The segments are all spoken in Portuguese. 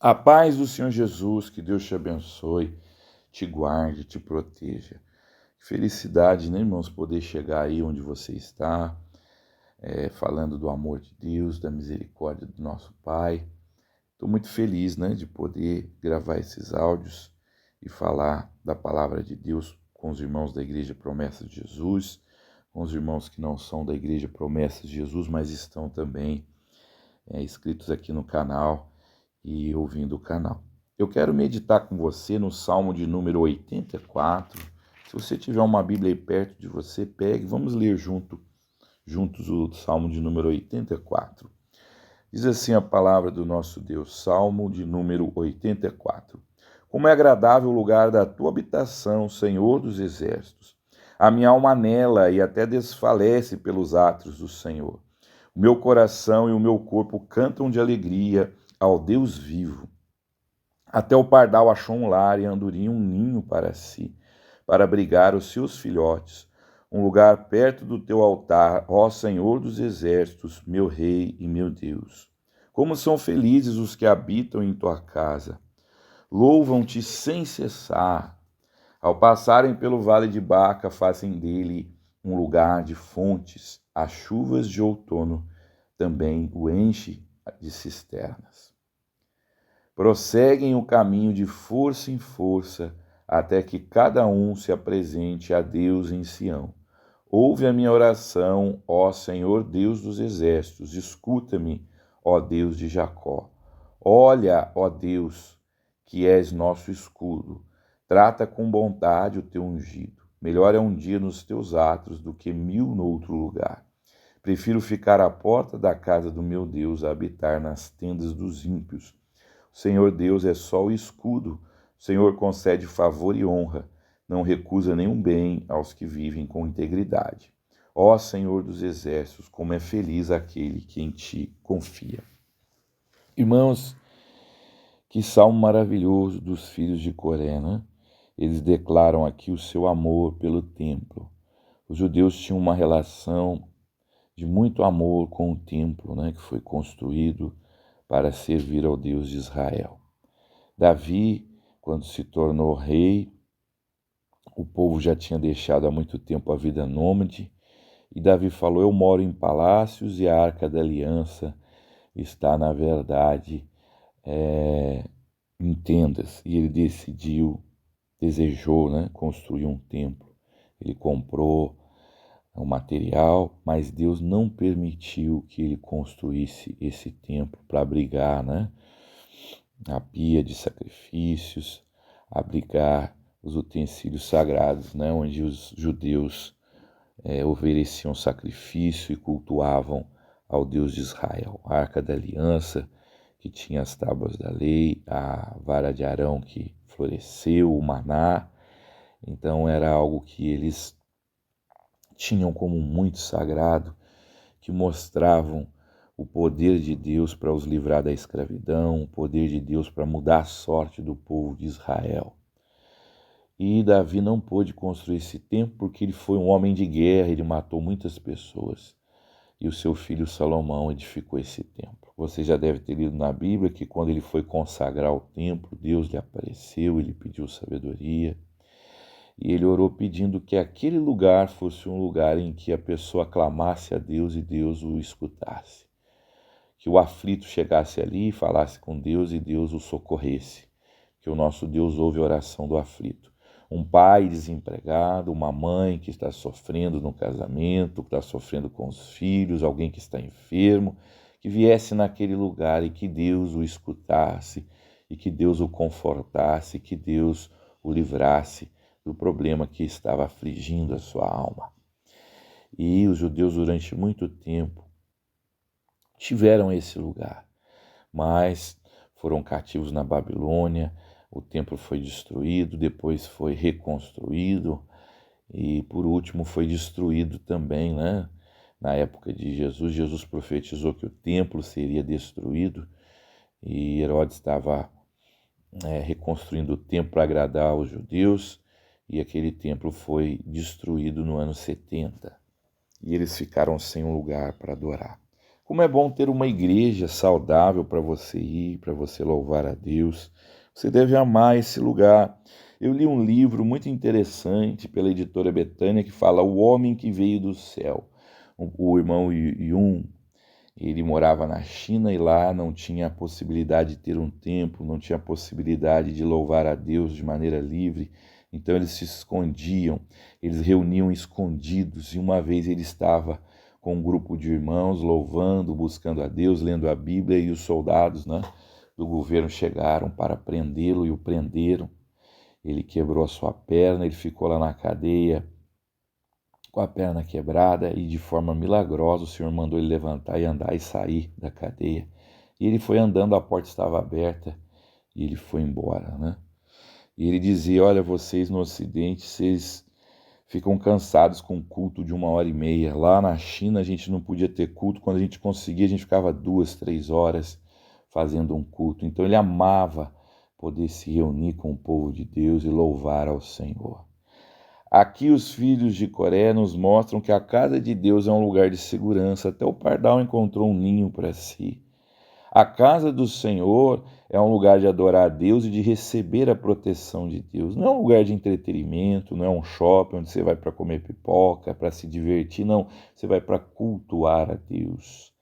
A paz do Senhor Jesus, que Deus te abençoe, te guarde, te proteja. Felicidade, né, irmãos, poder chegar aí onde você está, falando do amor de Deus, da misericórdia do nosso Pai. Estou muito feliz, né, de poder gravar esses áudios e falar da palavra de Deus com os irmãos da Igreja Promessa de Jesus, com os irmãos que não são da Igreja Promessa de Jesus, mas estão também inscritos aqui no canal e ouvindo o canal. Eu quero meditar com você no Salmo de número 84. Se você tiver uma Bíblia aí perto de você, pegue, vamos ler juntos o Salmo de número 84. Diz assim a palavra do nosso Deus, Salmo de número 84. Como é agradável o lugar da tua habitação, Senhor dos exércitos. A minha alma anela e até desfalece pelos átrios do Senhor. O meu coração e o meu corpo cantam de alegria ao Deus vivo. Até o pardal achou um lar e a andorinha um ninho para si, para abrigar os seus filhotes, um lugar perto do teu altar, ó Senhor dos exércitos, meu Rei e meu Deus. Como são felizes os que habitam em tua casa, louvam-te sem cessar. Ao passarem pelo vale de Baca, fazem dele um lugar de fontes, as chuvas de outono também o enche de cisternas. Prosseguem o caminho de força em força, até que cada um se apresente a Deus em Sião. Ouve a minha oração, ó Senhor Deus dos exércitos, escuta-me, ó Deus de Jacó. Olha, ó Deus, que és nosso escudo, trata com bondade o teu ungido. Melhor é um dia nos teus atos do que 1000 noutro lugar. Prefiro ficar à porta da casa do meu Deus a habitar nas tendas dos ímpios. O Senhor Deus é só o escudo. O Senhor concede favor e honra. Não recusa nenhum bem aos que vivem com integridade. Ó Senhor dos exércitos, como é feliz aquele que em ti confia. Irmãos, que salmo maravilhoso dos filhos de Coré, né? Eles declaram aqui o seu amor pelo templo. Os judeus tinham uma relação de muito amor com o templo, né, que foi construído para servir ao Deus de Israel. Davi, quando se tornou rei, o povo já tinha deixado há muito tempo a vida nômade, e Davi falou: eu moro em palácios e a Arca da Aliança está, na verdade, em tendas. E ele desejou, né, construir um templo. Ele comprou o material, mas Deus não permitiu que ele construísse esse templo para abrigar, né, a pia de sacrifícios, abrigar os utensílios sagrados, né, onde os judeus ofereciam sacrifício e cultuavam ao Deus de Israel. A Arca da Aliança, que tinha as tábuas da lei, a vara de Arão que floresceu, o maná. Então era algo que eles tinham como muito sagrado, que mostravam o poder de Deus para os livrar da escravidão, o poder de Deus para mudar a sorte do povo de Israel. E Davi não pôde construir esse templo porque ele foi um homem de guerra, ele matou muitas pessoas. E o seu filho Salomão edificou esse templo. Você já deve ter lido na Bíblia que quando ele foi consagrar o templo, Deus lhe apareceu, ele pediu sabedoria. E ele orou pedindo que aquele lugar fosse um lugar em que a pessoa clamasse a Deus e Deus o escutasse. Que o aflito chegasse ali e falasse com Deus e Deus o socorresse. Que o nosso Deus ouve a oração do aflito. Um pai desempregado, uma mãe que está sofrendo no casamento, que está sofrendo com os filhos, alguém que está enfermo, que viesse naquele lugar e que Deus o escutasse, e que Deus o confortasse, que Deus o livrasse do problema que estava afligindo a sua alma. E os judeus durante muito tempo tiveram esse lugar, mas foram cativos na Babilônia, o templo foi destruído, depois foi reconstruído e por último foi destruído também, né? Na época de Jesus, Jesus profetizou que o templo seria destruído e Herodes estava reconstruindo o templo para agradar aos judeus, e aquele templo foi destruído no ano 70. E eles ficaram sem um lugar para adorar. Como é bom ter uma igreja saudável para você ir, para você louvar a Deus. Você deve amar esse lugar. Eu li um livro muito interessante pela editora Betânia que fala O Homem que Veio do Céu. O irmão Yun, ele morava na China e lá não tinha a possibilidade de ter um templo, não tinha a possibilidade de louvar a Deus de maneira livre. Então eles se escondiam, eles reuniam escondidos, e uma vez ele estava com um grupo de irmãos louvando, buscando a Deus, lendo a Bíblia, e os soldados, do governo chegaram para prendê-lo e o prenderam. Ele quebrou a sua perna, ele ficou lá na cadeia com a perna quebrada, e de forma milagrosa o Senhor mandou ele levantar e andar e sair da cadeia. E ele foi andando, a porta estava aberta e ele foi embora, E ele dizia: olha, vocês no Ocidente, vocês ficam cansados com um culto de 1h30. Lá na China a gente não podia ter culto. Quando a gente conseguia, a gente ficava 2, 3 horas fazendo um culto. Então ele amava poder se reunir com o povo de Deus e louvar ao Senhor. Aqui os filhos de Coré nos mostram que a casa de Deus é um lugar de segurança. Até o pardal encontrou um ninho para si. A casa do Senhor é um lugar de adorar a Deus e de receber a proteção de Deus. Não é um lugar de entretenimento, não é um shopping onde você vai para comer pipoca, para se divertir, não. Você vai para cultuar a Deus.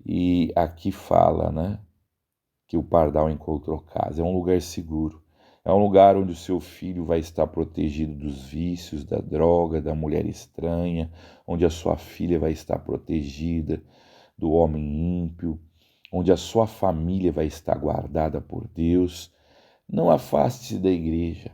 E aqui fala, que o pardal encontrou casa. É um lugar seguro. É um lugar onde o seu filho vai estar protegido dos vícios, da droga, da mulher estranha, onde a sua filha vai estar protegida do homem ímpio, onde a sua família vai estar guardada por Deus. Não afaste-se da igreja.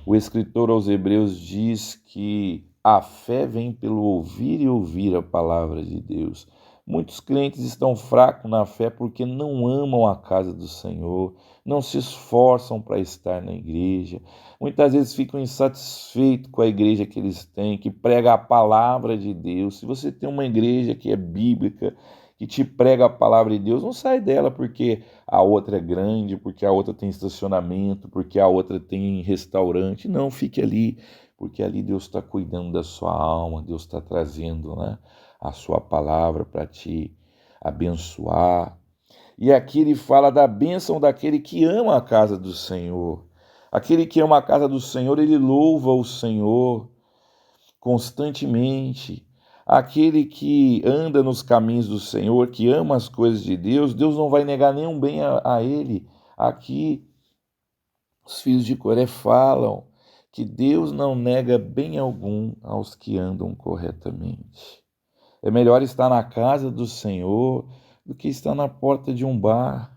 O escritor aos Hebreus diz que a fé vem pelo ouvir e ouvir a palavra de Deus. Muitos crentes estão fracos na fé porque não amam a casa do Senhor, não se esforçam para estar na igreja. Muitas vezes ficam insatisfeitos com a igreja que eles têm, que prega a palavra de Deus. Se você tem uma igreja que é bíblica, que te prega a palavra de Deus, não sai dela porque a outra é grande, porque a outra tem estacionamento, porque a outra tem restaurante. Não, fique ali, porque ali Deus está cuidando da sua alma, Deus está trazendo, a sua palavra para te abençoar. E aqui ele fala da bênção daquele que ama a casa do Senhor. Aquele que ama a casa do Senhor, ele louva o Senhor constantemente. Aquele que anda nos caminhos do Senhor, que ama as coisas de Deus, Deus não vai negar nenhum bem a ele. Aqui os filhos de Coré falam que Deus não nega bem algum aos que andam corretamente. É melhor estar na casa do Senhor do que estar na porta de um bar.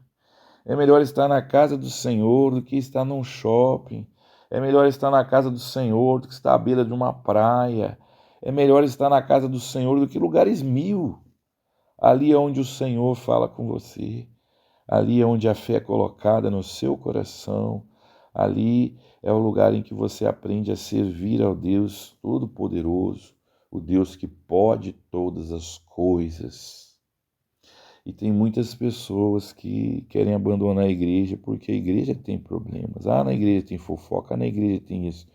É melhor estar na casa do Senhor do que estar num shopping. É melhor estar na casa do Senhor do que estar à beira de uma praia. É melhor estar na casa do Senhor do que lugares mil. Ali é onde o Senhor fala com você. Ali é onde a fé é colocada no seu coração. Ali é o lugar em que você aprende a servir ao Deus Todo-Poderoso, o Deus que pode todas as coisas. E tem muitas pessoas que querem abandonar a igreja porque a igreja tem problemas. Na igreja tem fofoca, na igreja tem isso.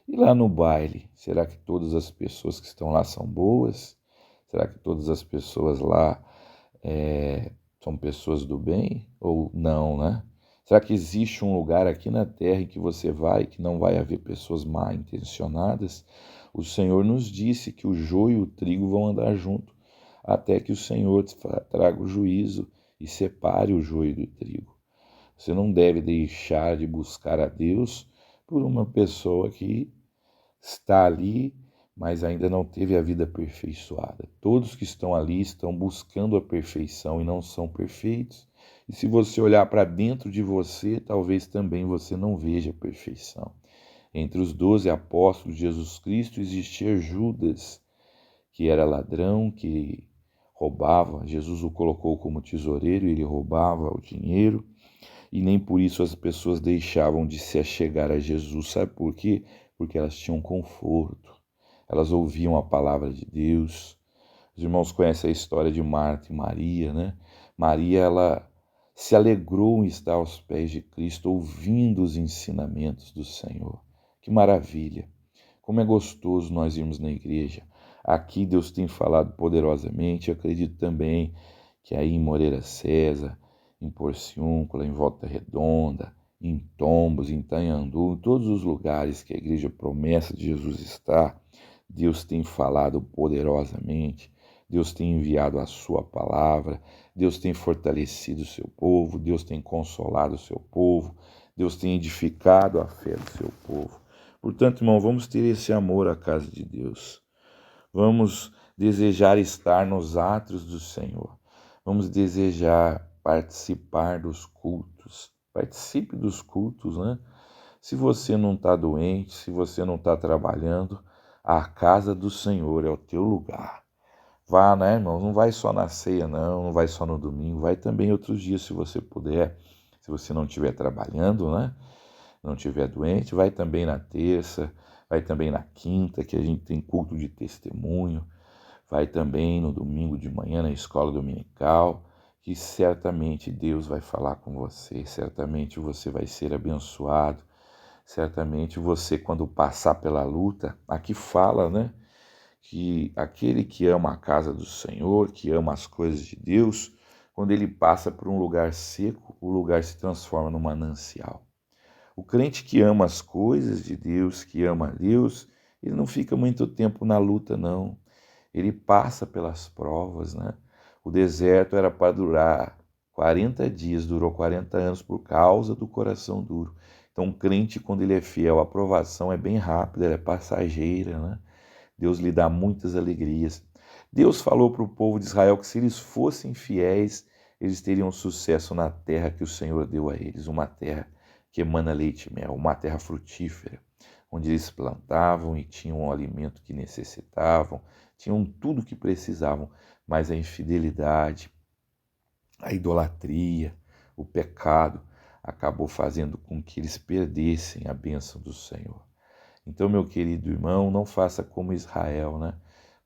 E lá no baile, será que todas as pessoas que estão lá são boas? Será que todas as pessoas lá são pessoas do bem? Ou não, Será que existe um lugar aqui na terra em que você vai, que não vai haver pessoas mal intencionadas? O Senhor nos disse que o joio e o trigo vão andar junto, até que o Senhor traga o juízo e separe o joio do trigo. Você não deve deixar de buscar a Deus por uma pessoa que está ali, mas ainda não teve a vida aperfeiçoada. Todos que estão ali estão buscando a perfeição e não são perfeitos. E se você olhar para dentro de você, talvez também você não veja a perfeição. Entre os 12 apóstolos de Jesus Cristo existia Judas, que era ladrão, que roubava. Jesus o colocou como tesoureiro e ele roubava o dinheiro. E nem por isso as pessoas deixavam de se achegar a Jesus. Sabe por quê? Porque elas tinham conforto. Elas ouviam a palavra de Deus. Os irmãos conhecem a história de Marta e Maria, Maria, ela se alegrou em estar aos pés de Cristo, ouvindo os ensinamentos do Senhor. Que maravilha! Como é gostoso nós irmos na igreja, Aqui Deus tem falado poderosamente. Eu acredito também que aí em Moreira César, em Porciúncula, em Volta Redonda, em Tombos, em Itanhandu, em todos os lugares que a Igreja Promessa de Jesus está, Deus tem falado poderosamente, Deus tem enviado a sua palavra, Deus tem fortalecido o seu povo, Deus tem consolado o seu povo, Deus tem edificado a fé do seu povo. Portanto, irmão, vamos ter esse amor à casa de Deus. Vamos desejar estar nos átrios do Senhor. Vamos desejar participar dos cultos. Participe dos cultos, né? Se você não está doente, se você não está trabalhando, a casa do Senhor é o teu lugar. Vá, né, irmãos? Não vai só na ceia, não vai só no domingo, vai também outros dias, se você puder. Se você não estiver trabalhando, né? Não estiver doente, vai também na terça, vai também na quinta, que a gente tem culto de testemunho, vai também no domingo de manhã na escola dominical, que certamente Deus vai falar com você, certamente você vai ser abençoado, certamente você, quando passar pela luta, aqui fala, né, que aquele que ama a casa do Senhor, que ama as coisas de Deus, quando ele passa por um lugar seco, o lugar se transforma num manancial. O crente que ama as coisas de Deus, que ama a Deus, ele não fica muito tempo na luta, não. Ele passa pelas provas, né? O deserto era para durar 40 dias, durou 40 anos por causa do coração duro. Então, o crente, quando ele é fiel, a provação é bem rápida, ela é passageira, né? Deus lhe dá muitas alegrias. Deus falou para o povo de Israel que se eles fossem fiéis, eles teriam sucesso na terra que o Senhor deu a eles, uma terra que emana leite e mel, uma terra frutífera, onde eles plantavam e tinham o alimento que necessitavam, tinham tudo o que precisavam, mas a infidelidade, a idolatria, o pecado acabou fazendo com que eles perdessem a bênção do Senhor. Então, meu querido irmão, não faça como Israel, né?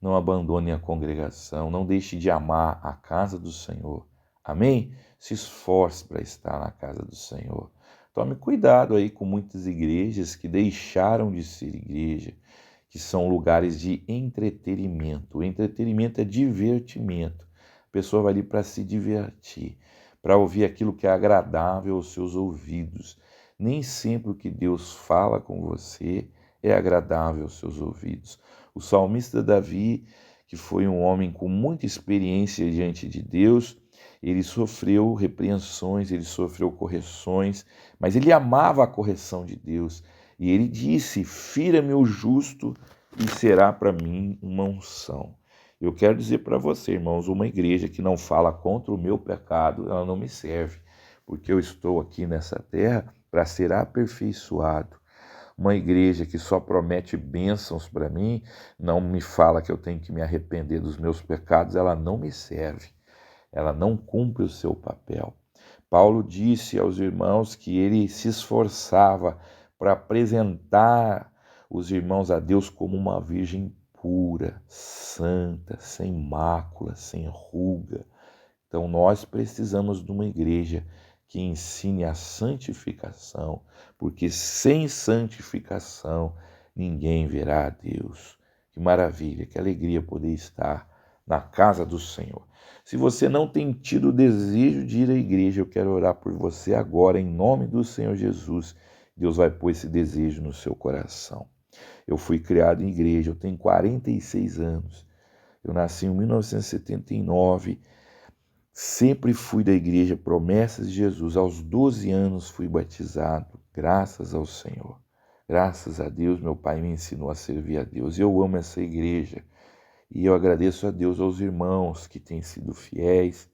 Não abandone a congregação, não deixe de amar a casa do Senhor. Amém? Se esforce para estar na casa do Senhor. Tome cuidado aí com muitas igrejas que deixaram de ser igreja, que são lugares de entretenimento. O entretenimento é divertimento. A pessoa vai ali para se divertir, para ouvir aquilo que é agradável aos seus ouvidos. Nem sempre o que Deus fala com você é agradável aos seus ouvidos. O salmista Davi, que foi um homem com muita experiência diante de Deus, ele sofreu repreensões, ele sofreu correções, mas ele amava a correção de Deus. E ele disse: fira-me o justo e será para mim uma unção. Eu quero dizer para você, irmãos, uma igreja que não fala contra o meu pecado, ela não me serve, porque eu estou aqui nessa terra para ser aperfeiçoado. Uma igreja que só promete bênçãos para mim, não me fala que eu tenho que me arrepender dos meus pecados, ela não me serve. Ela não cumpre o seu papel. Paulo disse aos irmãos que ele se esforçava para apresentar os irmãos a Deus como uma virgem pura, santa, sem mácula, sem ruga. Então nós precisamos de uma igreja que ensine a santificação, porque sem santificação ninguém verá a Deus. Que maravilha, que alegria poder estar na casa do Senhor. Se você não tem tido o desejo de ir à igreja, eu quero orar por você agora, em nome do Senhor Jesus. Deus vai pôr esse desejo no seu coração. Eu fui criado em igreja, eu tenho 46 anos. Eu nasci em 1979, sempre fui da igreja Promessas de Jesus. Aos 12 anos fui batizado, graças ao Senhor. Graças a Deus, meu pai me ensinou a servir a Deus. Eu amo essa igreja. E eu agradeço a Deus, aos irmãos que têm sido fiéis.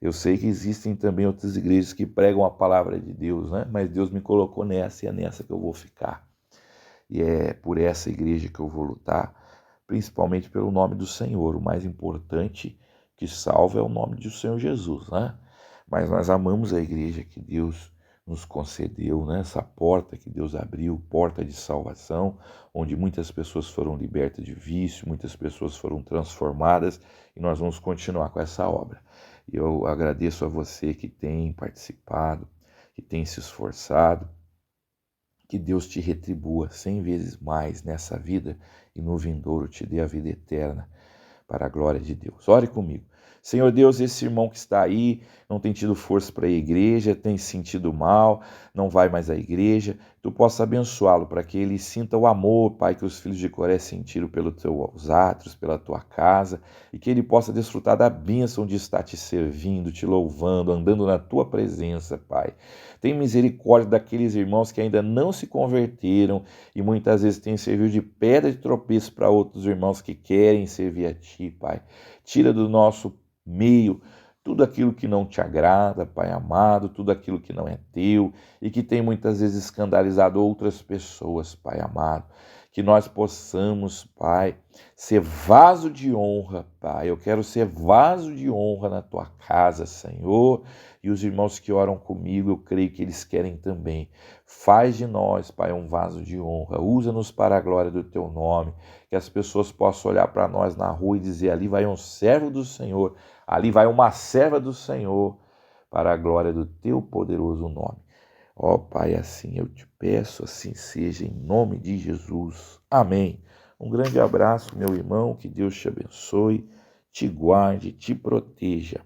Eu sei que existem também outras igrejas que pregam a palavra de Deus, né? Mas Deus me colocou nessa e é nessa que eu vou ficar. E é por essa igreja que eu vou lutar, principalmente pelo nome do Senhor. O mais importante que salva é o nome do Senhor Jesus, né? Mas nós amamos a igreja que Deus nos concedeu, né? Essa porta que Deus abriu, porta de salvação, onde muitas pessoas foram libertas de vício, muitas pessoas foram transformadas, e nós vamos continuar com essa obra. E eu agradeço a você que tem participado, que tem se esforçado, que Deus te retribua 100 vezes mais nessa vida e no vindouro te dê a vida eterna, para a glória de Deus. Ore comigo. Senhor Deus, esse irmão que está aí, não tem tido força para ir à igreja, tem se sentido mal, não vai mais à igreja, tu possa abençoá-lo para que ele sinta o amor, Pai, que os filhos de Coré sentiram pelos teus átrios, pela tua casa, e que ele possa desfrutar da bênção de estar te servindo, te louvando, andando na tua presença, Pai. Tem misericórdia daqueles irmãos que ainda não se converteram e muitas vezes têm servido de pedra de tropeço para outros irmãos que querem servir a ti, Pai. Tira do nosso meio tudo aquilo que não te agrada, Pai amado, tudo aquilo que não é teu e que tem muitas vezes escandalizado outras pessoas, Pai amado. Que nós possamos, Pai, ser vaso de honra, Pai. Eu quero ser vaso de honra na tua casa, Senhor. E os irmãos que oram comigo, eu creio que eles querem também. Faz de nós, Pai, um vaso de honra. Usa-nos para a glória do teu nome. Que as pessoas possam olhar para nós na rua e dizer: ali vai um servo do Senhor, ali vai uma serva do Senhor, para a glória do teu poderoso nome. Ó Pai, assim eu te peço, assim seja, em nome de Jesus. Amém. Um grande abraço, meu irmão, que Deus te abençoe, te guarde, te proteja.